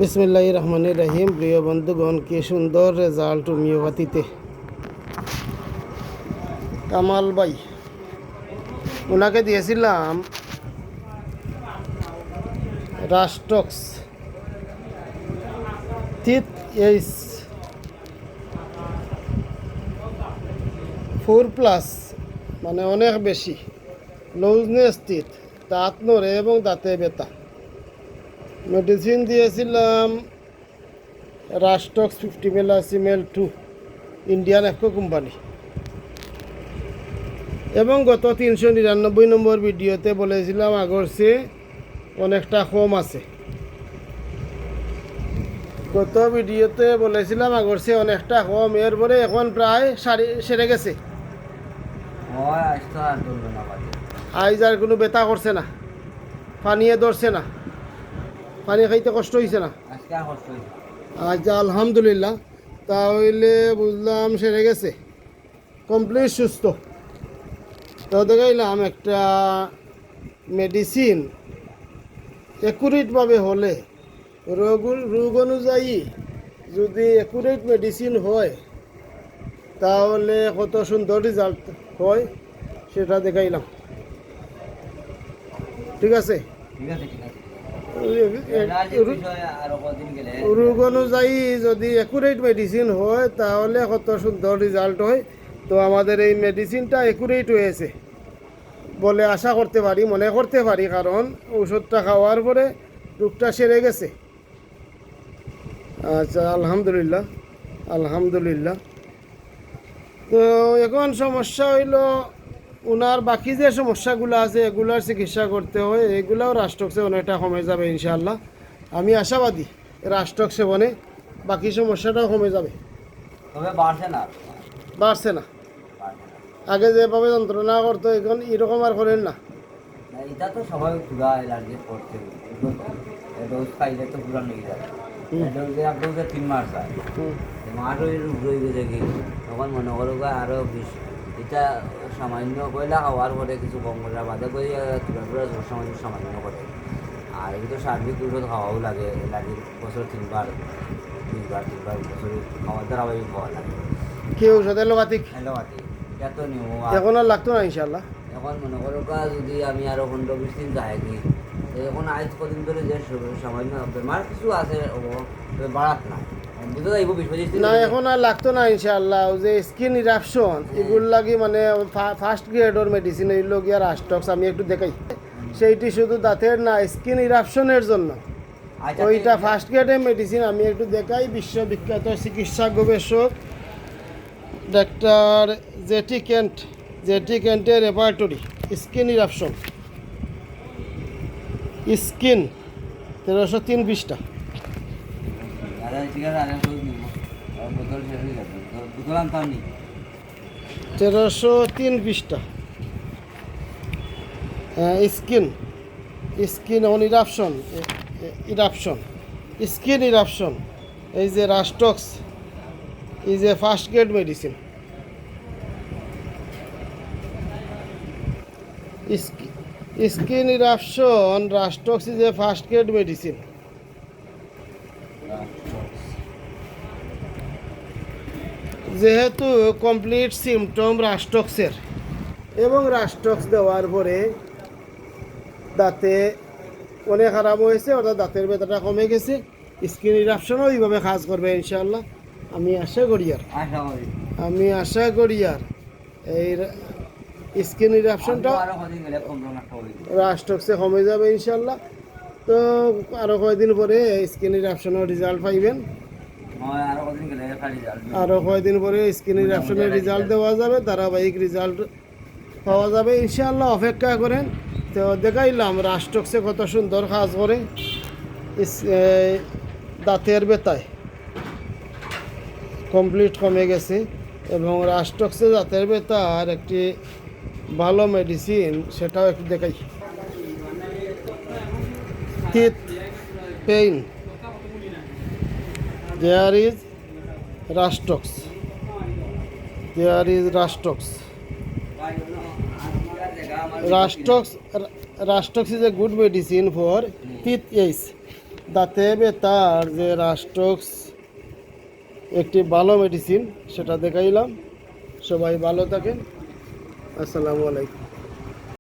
বিসমিল্লাহির রহমানির রহিম। প্রিয় বন্ধুগণ, কি সুন্দর রেজাল্ট হোমিওপ্যাথিতে। কামাল ভাই, ওনাকে দিয়েছিলাম রাস্টক্স টিথ এইস 4+, মানে অনেক বেশি লুজনেস টিথ, দাঁত নড়ে এবং দাঁতে ব্যথা। মেডিসিন দিয়েছিলাম রাস্টক্স 50ml/2, ইন্ডিয়ান একো কোম্পানি। এবং গত 399 নম্বর ভিডিওতে বলেছিলাম আগর চেয়ে অনেকটা কম আছে। গত ভিডিওতে বলেছিলাম আগর চেয়ে অনেকটা কম, এরপরে এখন প্রায় সেরে গেছে। আজ আর কোনো ব্যথা করছে না, পানিয়ে ধরছে না, পানি খাইতে কষ্ট হয়েছে না আজ, আলহামদুলিল্লাহ। তাহলে বুঝলাম সেরে গেছে, কমপ্লিট সুস্থ। তো দেখাইলাম একটা মেডিসিন অ্যাকুরেটভাবে হলে, রোগ অনুযায়ী যদি অ্যাকুরেট মেডিসিন হয় তাহলে কত সুন্দর রেজাল্ট হয় সেটা দেখাইলাম। ঠিক আছে, রোগ অনুযায়ী যদি অ্যাকুরেট মেডিসিন হয় তাহলে কত সুন্দর রেজাল্ট হয়। তো আমাদের এই মেডিসিনটা অ্যাকুরেট হয়েছে বলে আশা করতে পারি, মনে করতে পারি, কারণ ওষুধটা খাওয়ার পরে রোগটা সেরে গেছে। আচ্ছা, আলহামদুলিল্লাহ আলহামদুলিল্লাহ। তো এখন সমস্যা হইল ওনার বাকি যে সমস্যাগুলো আছে এগুলার চিকিৎসা করতে হয়, এগুলাও রাস্টক সেবনেটা কমে যাবে ইনশাআল্লাহ। আমি আশাবাদী রাস্টক সেবনে বাকি সমস্যাটাও কমে যাবে। বাড়ছে না, আগে যেভাবে যন্ত্রণা করতো এখন এরকম আর করেন না। এটা তো সবাই পুরা এলার্জি করতে ডোজ খাইলে তো পুরা লেগে যাবে। ডোজে 3 মাস হয়, মাস হয়ে রয়ে গেছে কি, তখন মনে করো আরও এটা সামান্য কয়লা খাওয়ার পরে কিছু কম করে বাদে করে তুলা সামান্য করে। আর এগুলো সার্বিক ওষুধ খাওয়াও লাগে, এলার্জির বছর 3বার 3বার বছরে খাওয়ার ধারাবাহিক খাওয়া লাগে। কি ওষুধ? এলোপ্যাথিক। এত নিয়ম এখন আর লাগতো না ইনশাআল্লাহ। এখন মনে করো যদি আমি আরো 15-20 দিন যাই কি, এখন আজ কদিন ধরে যে সামান্য বেমার কিছু আছে বাড়াত না, বুঝতে যাইব 20-25 দিন না, এখন আর লাগতো না ইনশাআল্লাহ। যে স্কিন ইরাপশন এগুলো লাগি মানে ফার্স্ট গ্রেডর মেডিসিন এগুলো গিয়া রাস্টক্স আমি একটু দেখাই। সেইটি শুধু দাঁতের না, স্কিন ইরাপশনের জন্য ওইটা ফার্স্ট গ্রেডের মেডিসিন আমি একটু দেখাই। বিশ্ববিখ্যাত চিকিৎসা গবেষক ডাক্তার জেটি কেন্টের রেপার্টরি স্কিন ইরাপশন, স্কিন 1303 পৃষ্ঠা। 1303 পৃষ্ঠা। Skin on eruption, skin eruption. এই যে Rhus tox is a first grade medicine. Skin eruption, Rhus tox is a first grade medicine. যেহেতু কমপ্লিট সিমটম রাস্টক্সের, এবং রাস্টক্স দেওয়ার পরে দাঁতে অনেক আরাম হয়েছে, অর্থাৎ দাঁতের ব্যথাটা কমে গেছে, স্কিন ইরাপশনও ওইভাবে কাজ করবে ইনশাআল্লাহ। আমি আশা করি আর এই স্কিন ইরাপশনটা রাস্টক্সে কমে যাবে ইনশাআল্লাহ। তো আরও কয়েকদিন পরে স্কিন ইরাপশনের রেজাল্ট পাইবেন, আরও কয়েকদিন পরে স্কিন ইরাপশনের রেজাল্ট দেওয়া যাবে, ধারাবাহিক রেজাল্ট পাওয়া যাবে ইনশাআল্লাহ। অপেক্ষা করেন। তো দেখাইলাম রাস্টক্সে কত সুন্দর কাজ করে দাঁতের ব্যথায়, কমপ্লিট কমে গেছে। এবং রাস্টক্সে দাঁতের ব্যথার একটি ভালো মেডিসিন, সেটাও একটু দেখাই। Teeth pain, there is Rastox, Rastox is a good medicine for teeth ache. দাঁতে ব্যথার যে রাস্টক্স একটি ভালো মেডিসিন সেটা দেখাইলাম। সবাই ভালো থাকেন। আসসালামু আলাইকুম।